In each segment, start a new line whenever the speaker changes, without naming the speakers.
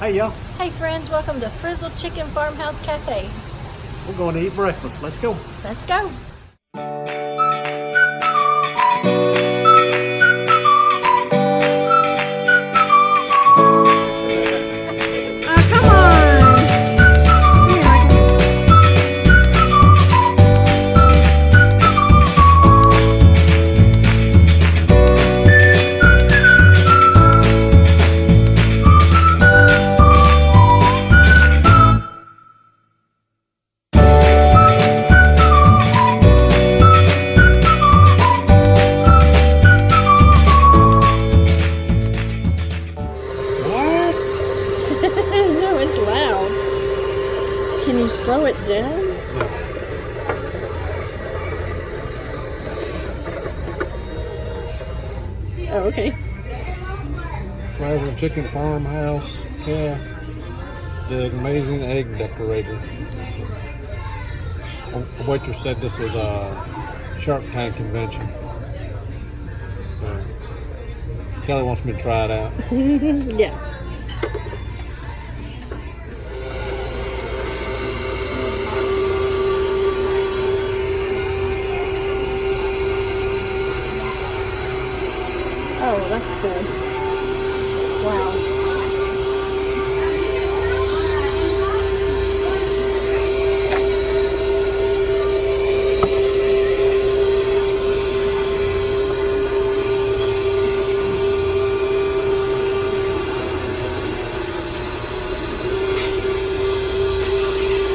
Hey y'all,
Hey friends, welcome to Frizzle Chicken Farmhouse Cafe.
we're going to eat breakfast. Let's go.
Let's go. Come on. Here, No, it's loud. Can you slow it down? Oh, okay.
Frizzle Chicken Farmhouse Cafe, the amazing egg decorator. A waitress said this was a Shark Tank convention. Kelly wants me to try it out.
Yeah. Oh, that's cool. Wow.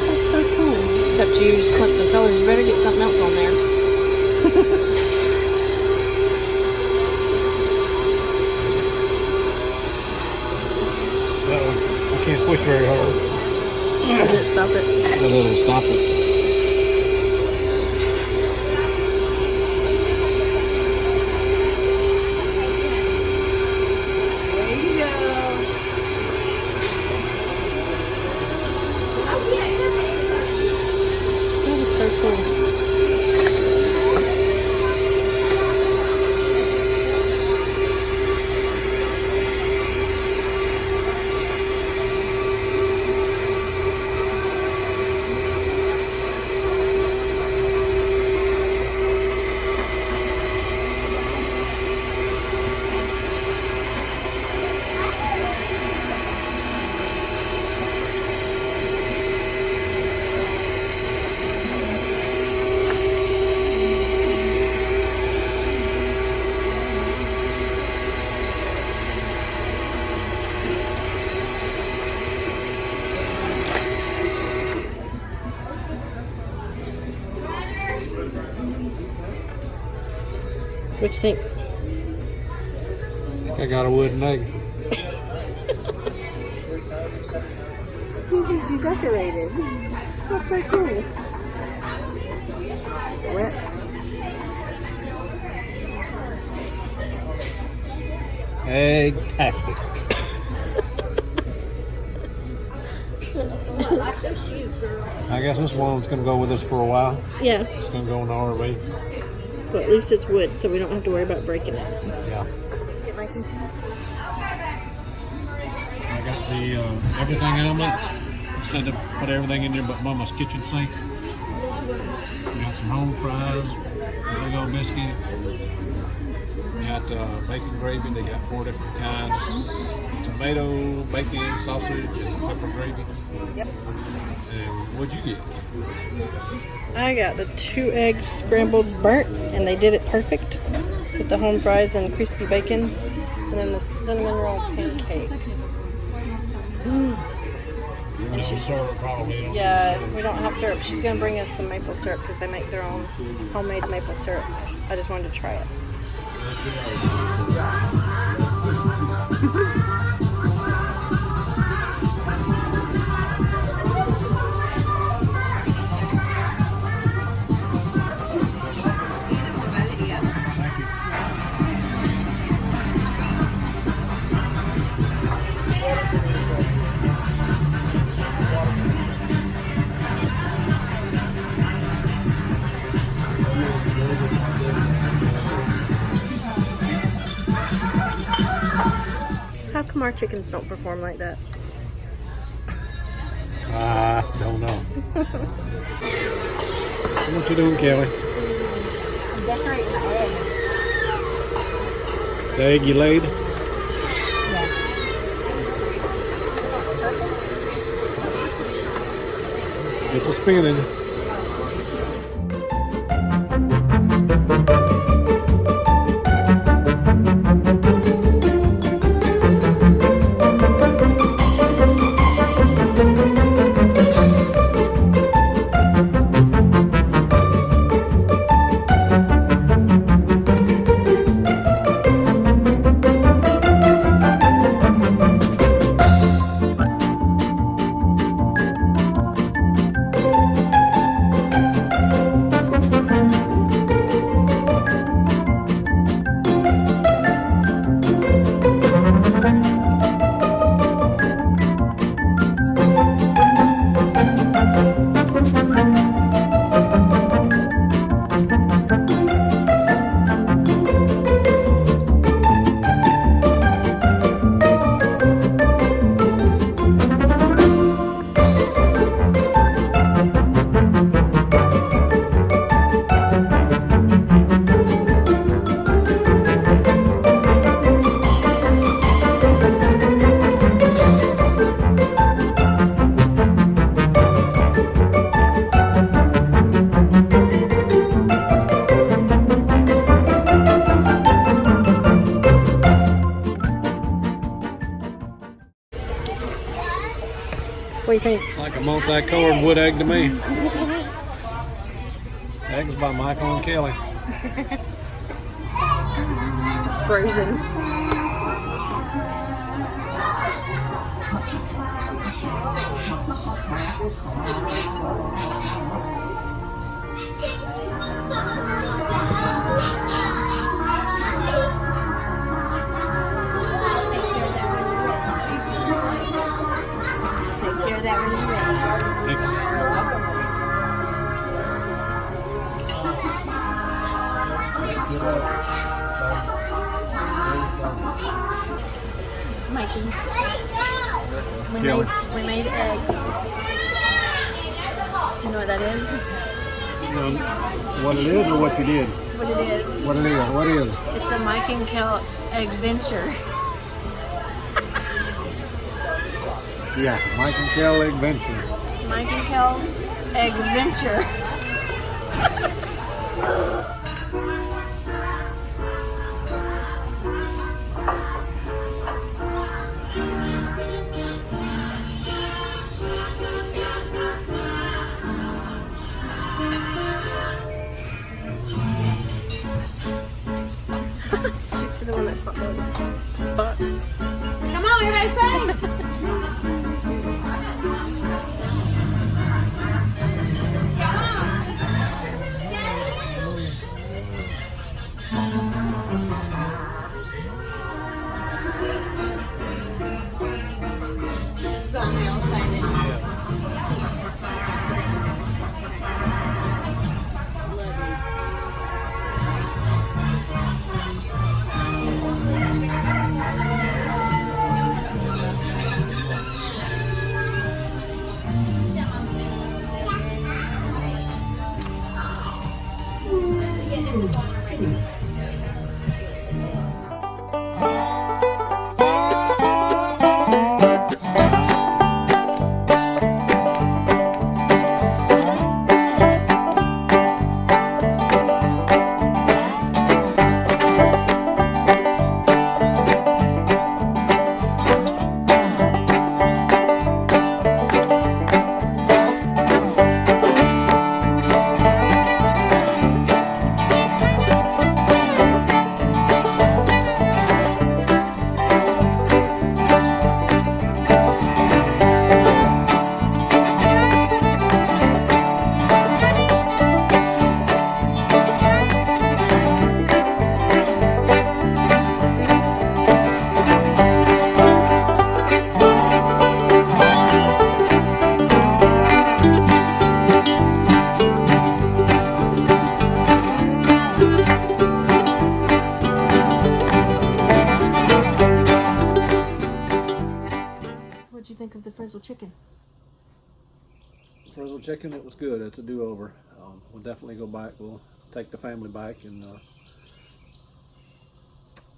That's so cool. Except you use the colors. You better get something else on there.
I can't push very hard.
Did it stop it?
It'll stop it.
There you go. That is so cool. What you think?
I think I got a wooden egg.
Who did you decorated? That's so cool. It's wet.
Egg-tastic.
I like those shoes, girl.
I guess this one's going to go with us for a while.
Yeah,
It's going to go in the RV.
but at least it's wood, so we don't have to worry about breaking it.
Yeah.
Get Mikey.
I got the everything element. Said to put everything in there but Mama's kitchen sink. Got some home fries, big old biscuit. Got bacon gravy. They got 4 different kinds: tomato, bacon, sausage, and pepper gravy.
Yep.
And what'd you get?
I got the 2 eggs scrambled burnt, and they did it perfect with the home fries and crispy bacon, and then the cinnamon roll pancakes.
And she's syrup probably.
Yeah, we don't have syrup. She's gonna bring us some maple syrup because they make their own homemade maple syrup. I just wanted to try it. How come our chickens don't perform like that?
I don't know. What you doing, Kelly?
I'm decorating the egg.
The egg you laid?
Yeah.
It's a spinning.
What do you think?
Like a multicolored wood egg to me. Eggs by Michael and Kelly.
Frozen.
Take care of that when you're ready.
Thanks.
You're welcome.
Mikey.
Kelly.
We made eggs. Do you know what that is?
What it is or what you did?
What it is?
What it is? What is?
It's a Mike and Kel adventure.
Yeah, MikenKelsAdventures.
Mike and Kel's adventure. She's the one that put those butts.
Come on, everybody sing! Somebody else sang it.
What'd you think of the Frizzle chicken?
Frizzle Chicken, it was good. It's a do-over. We'll definitely go back. We'll take the family back and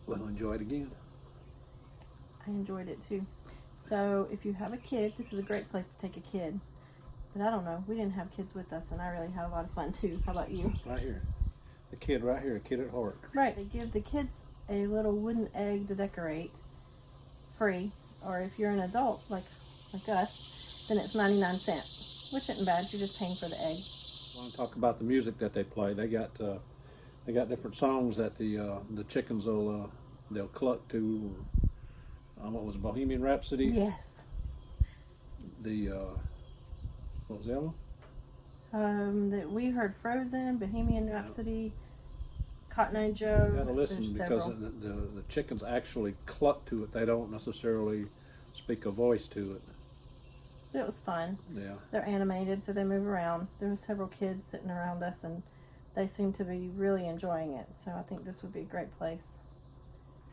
we'll enjoy it again.
I enjoyed it too. So if you have a kid, this is a great place to take a kid. But I don't know, we didn't have kids with us, and I really had a lot of fun too. How about you?
Right here. The kid right here, a kid at heart.
Right, they give the kids a little wooden egg to decorate, free. Or if you're an adult, like us, then it's 99 cents, which isn't bad. You're just paying for the egg.
I want to talk about the music that they play. They got different songs that the chickens will they'll cluck to. What was it, Bohemian Rhapsody?
Yes.
The what was the other one?
That we heard Frozen, Bohemian Rhapsody, Cotton Eye Joe.
You gotta listen
There's
because
several.
the chickens actually cluck to it. They don't necessarily speak a voice to it.
It was fun.
Yeah.
They're animated, so they move around. There were several kids sitting around us, and they seemed to be really enjoying it. So I think this would be a great place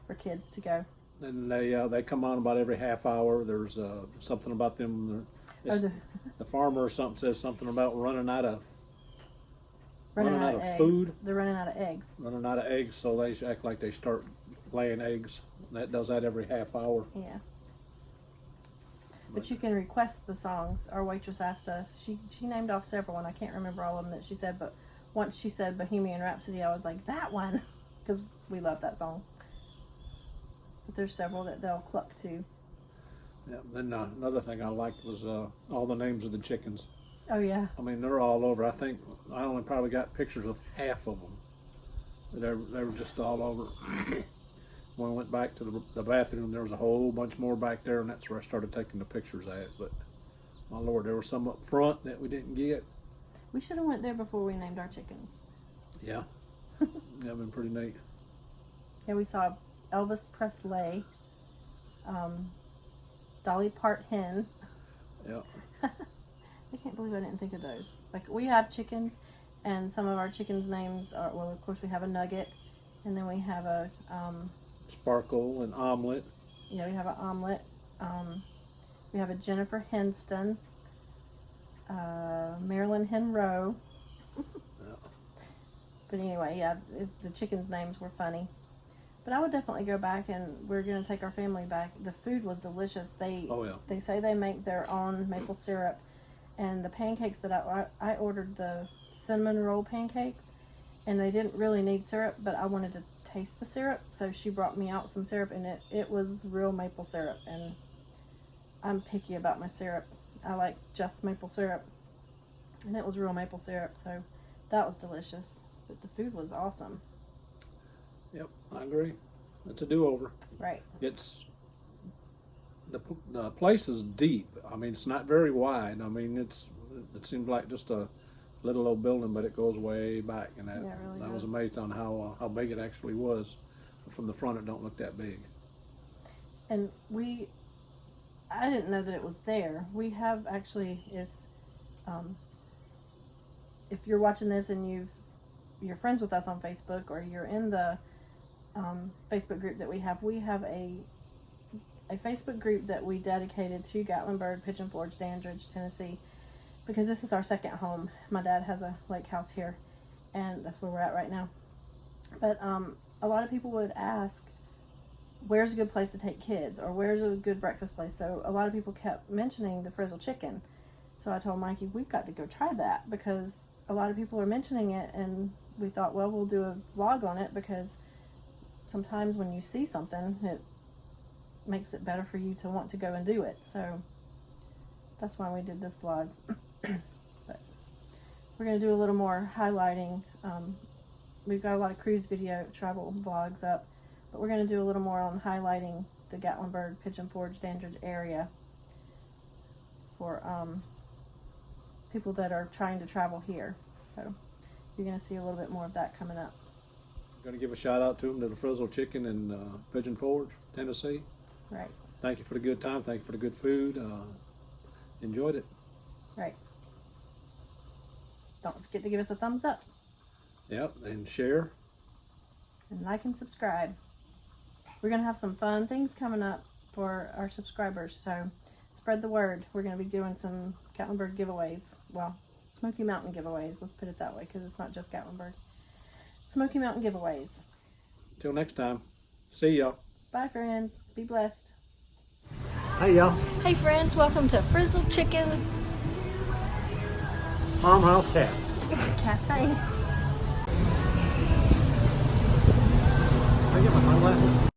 for kids to go.
And they come on about every half hour. There's something about them. The farmer or something says something about running out of
eggs.
food.
They're running out of eggs.
Running out of eggs, so they act like they start laying eggs. That does that every half hour.
Yeah. But you can request the songs. Our waitress asked us. She named off several, and I can't remember all of them that she said. But once she said Bohemian Rhapsody, I was like, that one, because we love that song. But there's several that they'll cluck to.
Yeah. Then another thing I liked was all the names of the chickens.
Oh yeah.
I mean, they're all over. I think I only probably got pictures of half of them. They were just all over. When I went back to the bathroom, there was a whole bunch more back there, and that's where I started taking the pictures at. But my Lord, there were some up front that we didn't get.
We should have went there before we named our chickens.
Yeah, that'd been pretty neat.
Yeah, we saw Elvis Presley, Dolly Part Hen.
Yeah.
I can't believe I didn't think of those. Like, we have chickens, and some of our chickens' names are, well, of course, we have a Nugget, and then we have a,
Sparkle and Omelet.
yeah, we have an Omelet. We have a Jennifer Henston, Marilyn Henroe.
Yeah.
But anyway, yeah, the chickens' names were funny. But I would definitely go back, and we're going to take our family back. The food was delicious.
Oh, yeah.
They say they make their own maple syrup. And the pancakes that I ordered, the cinnamon roll pancakes, and they didn't really need syrup, but I wanted to taste the syrup, so she brought me out some syrup, and it was real maple syrup. And I'm picky about my syrup. I like just maple syrup, and it was real maple syrup, so that was delicious. But the food was awesome.
Yep, I agree. It's a do-over.
Right.
It's the place is deep. I mean, it's not very wide. I mean, it seems like just a little old building, but it goes way back, and that
Yeah, it really
I was
does.
amazed on how big it actually was. From the front, it don't look that big.
And I didn't know that it was there. We have actually, if you're watching this and you're friends with us on Facebook, or you're in the Facebook group that we have a Facebook group that we dedicated to Gatlinburg, Pigeon Forge, Dandridge, Tennessee, because this is our second home. My dad has a lake house here, and that's where we're at right now. But a lot of people would ask, where's a good place to take kids, or where's a good breakfast place? So a lot of people kept mentioning the Frizzle Chicken. So I told Mikey, we've got to go try that, because a lot of people are mentioning it, and we thought, well, we'll do a vlog on it, because sometimes when you see something, it makes it better for you to want to go and do it. So that's why we did this vlog. But we're going to do a little more highlighting. We've got a lot of cruise video travel vlogs up, but we're going to do a little more on highlighting the Gatlinburg, Pigeon Forge, Dandridge area for people that are trying to travel here. So you're going to see a little bit more of that coming up.
Going to give a shout out to them, to the Frizzle Chicken in Pigeon Forge, Tennessee.
Right.
Thank you for the good time. Thank you for the good food. Enjoyed it.
Right. Don't forget to give us a thumbs up
Yep, and share.
and like and subscribe. We're going to have some fun things coming up for our subscribers, so Spread the word. We're going to be doing some Gatlinburg giveaways. Well, Smoky Mountain giveaways. Let's put it that way because it's not just Gatlinburg. Smoky Mountain giveaways.
Till next time. See y'all.
Bye, friends. Be blessed.
Hey, y'all.
Hey, friends. Welcome to Frizzle Chicken
Farmhouse Cafe.
Cafe.
Can I get my sunglasses?